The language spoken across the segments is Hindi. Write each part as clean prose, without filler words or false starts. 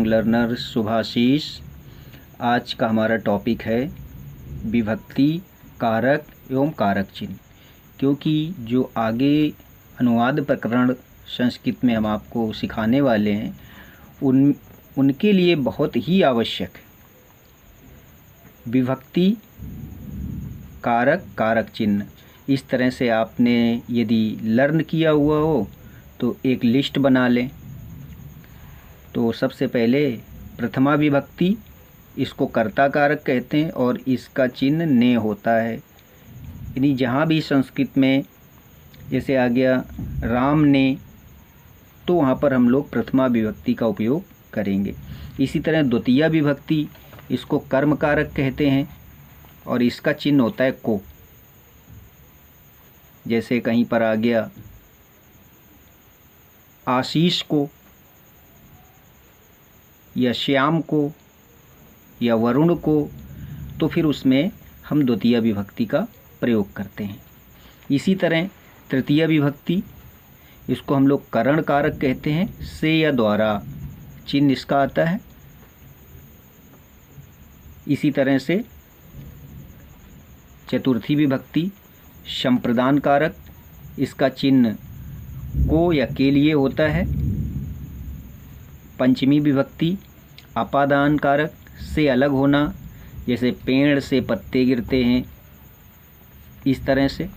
यंग लर्नर शुभाशीष। आज का हमारा टॉपिक है विभक्ति, कारक एवं कारक चिन्ह। क्योंकि जो आगे अनुवाद प्रकरण संस्कृत में हम आपको सिखाने वाले हैं उनके लिए बहुत ही आवश्यक है विभक्ति, कारक, कारक चिन्ह। इस तरह से आपने यदि लर्न किया हुआ हो तो एक लिस्ट बना लें। तो सबसे पहले प्रथमा विभक्ति, इसको कर्ता कारक कहते हैं और इसका चिन्ह ने होता है। यानी जहाँ भी संस्कृत में जैसे आ गया राम ने, तो वहाँ पर हम लोग प्रथमा विभक्ति का उपयोग करेंगे। इसी तरह द्वितीया विभक्ति, इसको कर्म कारक कहते हैं और इसका चिन्ह होता है को। जैसे कहीं पर आ गया आशीष को या श्याम को या वरुण को, तो फिर उसमें हम द्वितीय विभक्ति का प्रयोग करते हैं। इसी तरह तृतीय विभक्ति, इसको हम लोग करण कारक कहते हैं, से या द्वारा चिन्ह इसका आता है। इसी तरह से चतुर्थी विभक्ति संप्रदान कारक, इसका चिन्ह को या के लिए होता है। पंचमी विभक्ति अपादान कारक, से अलग होना, जैसे पेड़ से पत्ते गिरते हैं इस तरह से,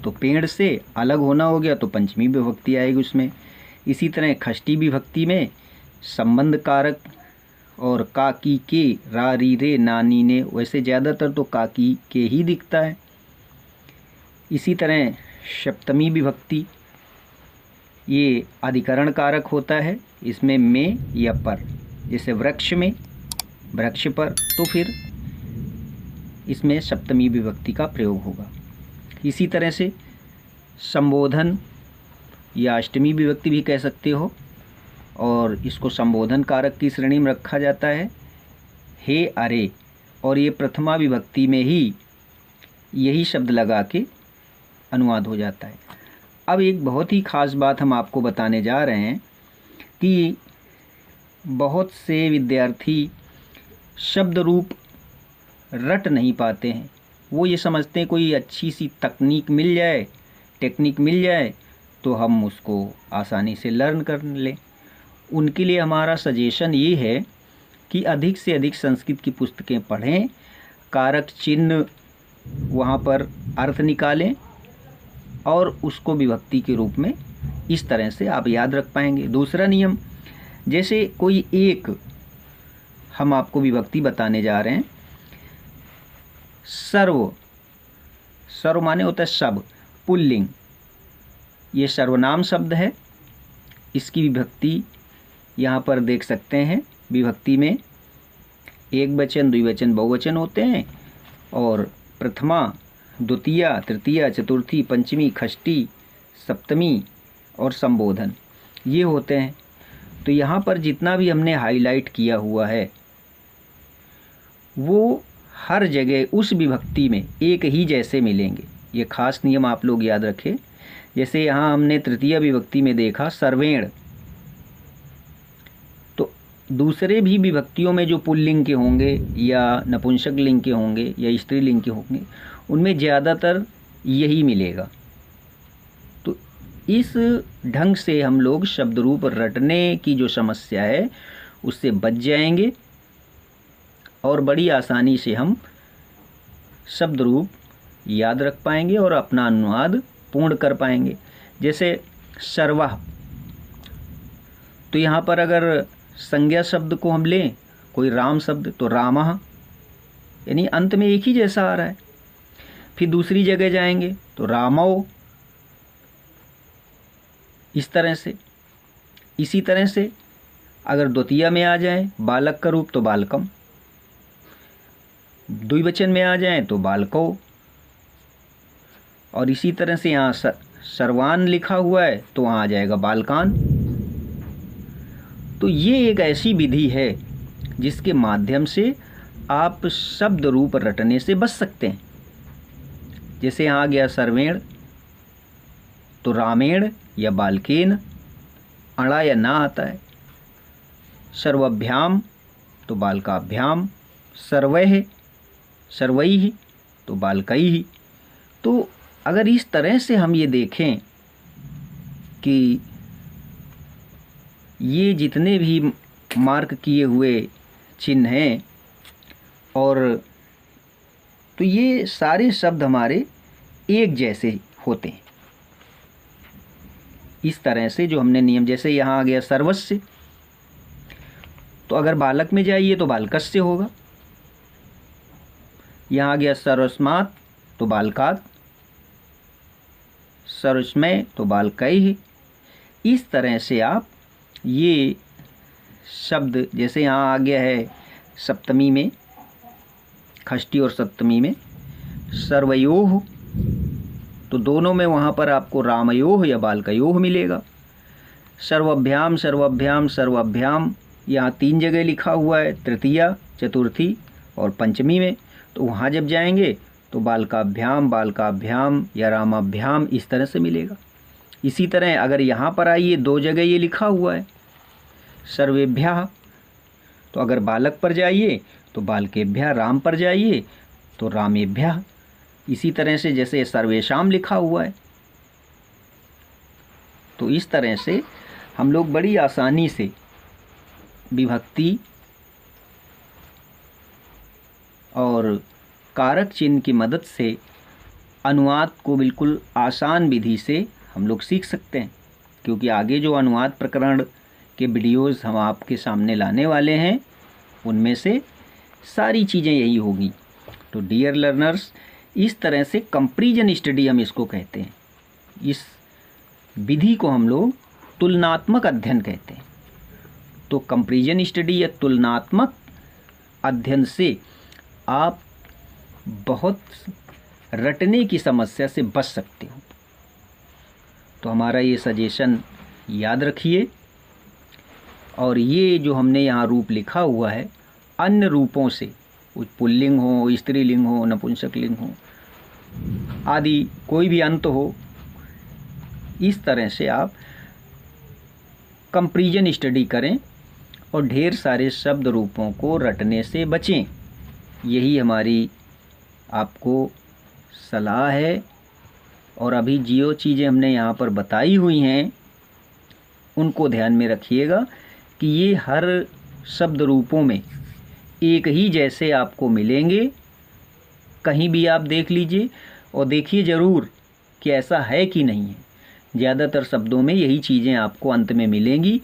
तो पेड़ से अलग होना हो गया तो पंचमी विभक्ति आएगी उसमें। इसी तरह षष्ठी विभक्ति में संबंध कारक और काकी के, रा री रे नानी ने, वैसे ज़्यादातर तो काकी के ही दिखता है। इसी तरह सप्तमी विभक्ति, ये अधिकरण कारक होता है, इसमें में या पर, जैसे वृक्ष में वृक्ष पर, तो फिर इसमें सप्तमी विभक्ति का प्रयोग होगा। इसी तरह से संबोधन या अष्टमी विभक्ति भी कह सकते हो और इसको संबोधन कारक की श्रेणी में रखा जाता है, हे अरे, और ये प्रथमा विभक्ति में ही यही शब्द लगा के अनुवाद हो जाता है। अब एक बहुत ही ख़ास बात हम आपको बताने जा रहे हैं कि बहुत से विद्यार्थी शब्द रूप रट नहीं पाते हैं। वो ये समझते हैं कोई अच्छी सी टेक्निक मिल जाए तो हम उसको आसानी से लर्न कर लें। उनके लिए हमारा सजेशन ये है कि अधिक से अधिक संस्कृत की पुस्तकें पढ़ें, कारक चिन्ह वहाँ पर अर्थ निकालें और उसको विभक्ति के रूप में इस तरह से आप याद रख पाएंगे। दूसरा नियम, जैसे कोई एक हम आपको विभक्ति बताने जा रहे हैं, सर्व माने होता है सब, पुल्लिंग, ये सर्वनाम शब्द है। इसकी विभक्ति यहाँ पर देख सकते हैं। विभक्ति में एक वचन, द्विवचन, बहुवचन होते हैं और प्रथमा, द्वितीया, तृतीया, चतुर्थी, पंचमी, षष्ठी, सप्तमी और संबोधन, ये होते हैं। तो यहाँ पर जितना भी हमने हाईलाइट किया हुआ है वो हर जगह उस विभक्ति में एक ही जैसे मिलेंगे। ये खास नियम आप लोग याद रखें। जैसे यहाँ हमने तृतीय विभक्ति में देखा सर्वेण, तो दूसरे भी विभक्तियों में जो पुल्लिंग के होंगे या नपुंसक लिंग के होंगे या स्त्रीलिंग के होंगे, उनमें ज़्यादातर यही मिलेगा। तो इस ढंग से हम लोग शब्द रूप रटने की जो समस्या है उससे बच जाएंगे और बड़ी आसानी से हम शब्द रूप याद रख पाएंगे और अपना अनुवाद पूर्ण कर पाएंगे। जैसे सर्वः, तो यहाँ पर अगर संज्ञा शब्द को हम लें, कोई राम शब्द, तो रामः, यानी अंत में एक ही जैसा आ रहा है। फिर दूसरी जगह जाएंगे तो रामौ, इस तरह से। इसी तरह से अगर द्वितीया में आ जाए बालक का रूप तो बालकम, द्विवचन में आ जाए तो बालको, और इसी तरह से यहाँ सर्वान लिखा हुआ है तो वहाँ आ जाएगा बालकान। तो ये एक ऐसी विधि है जिसके माध्यम से आप शब्द रूप रटने से बच सकते हैं। जैसे यहाँ आ गया सर्वेण, तो रामेण या बालकेन, अड़ा या ना आता है। सर्वभ्याम तो बालकाभ्याम, सर्वैः सर्वैः तो बालकैः। तो अगर इस तरह से हम ये देखें कि ये जितने भी मार्क किए हुए चिन्ह हैं और तो ये सारे शब्द हमारे एक जैसे होते हैं। इस तरह से जो हमने नियम, जैसे यहाँ आ गया सर्वस्य, तो अगर बालक में जाइए तो बालकस्य होगा। यहाँ आ गया सर्वस्मात् तो बालकात्, सर्वस्मै तो बालकैः। इस तरह से आप ये शब्द, जैसे यहाँ आ गया है सप्तमी में, षष्ठी और सप्तमी में सर्वयोः, तो दोनों में वहाँ पर आपको रामयोः या बालकयोः मिलेगा। सर्वभ्याम सर्वभ्याम सर्वभ्याम यहाँ 3 जगह लिखा हुआ है, तृतीया, चतुर्थी और पंचमी में। तो वहाँ जब जाएंगे तो बालकाभ्याम बालकाभ्याम या रामाभ्याम इस तरह से मिलेगा। इसी तरह अगर यहाँ पर आइए 2 जगह ये लिखा हुआ है सर्वेभ्यः, तो अगर बालक पर जाइए तो बालकेभ्यः, राम पर जाइए तो रामेभ्यः। इसी तरह से जैसे सर्वेषाम लिखा हुआ है, तो इस तरह से हम लोग बड़ी आसानी से विभक्ति और कारक चिन्ह की मदद से अनुवाद को बिल्कुल आसान विधि से हम लोग सीख सकते हैं। क्योंकि आगे जो अनुवाद प्रकरण के वीडियोज़ हम आपके सामने लाने वाले हैं उनमें से सारी चीज़ें यही होगी। तो डियर लर्नर्स, इस तरह से कंपैरिजन स्टडी हम इसको कहते हैं। इस विधि को हम लोग तुलनात्मक अध्ययन कहते हैं। तो कंपैरिजन स्टडी या तुलनात्मक अध्ययन से आप बहुत रटने की समस्या से बच सकते हो। तो हमारा ये सजेशन याद रखिए। और ये जो हमने यहाँ रूप लिखा हुआ है, अन्य रूपों से, पुल्लिंग हो, स्त्रीलिंग हो, नपुंसकलिंग हो आदि कोई भी अंत हो, इस तरह से आप कंपैरिजन स्टडी करें और ढेर सारे शब्द रूपों को रटने से बचें। यही हमारी आपको सलाह है। और अभी जो चीज़ें हमने यहाँ पर बताई हुई हैं उनको ध्यान में रखिएगा कि ये हर शब्द रूपों में एक ही जैसे आपको मिलेंगे। कहीं भी आप देख लीजिए और देखिए ज़रूर कि ऐसा है कि नहीं है। ज़्यादातर शब्दों में यही चीज़ें आपको अंत में मिलेंगी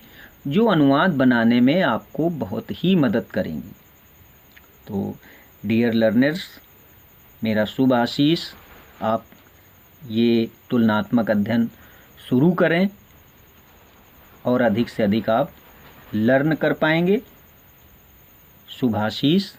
जो अनुवाद बनाने में आपको बहुत ही मदद करेंगी। तो डियर लर्नर्स, मेरा शुभ आशीष। आप ये तुलनात्मक अध्ययन शुरू करें और अधिक से अधिक आप लर्न कर पाएंगे। शुभ आशीष।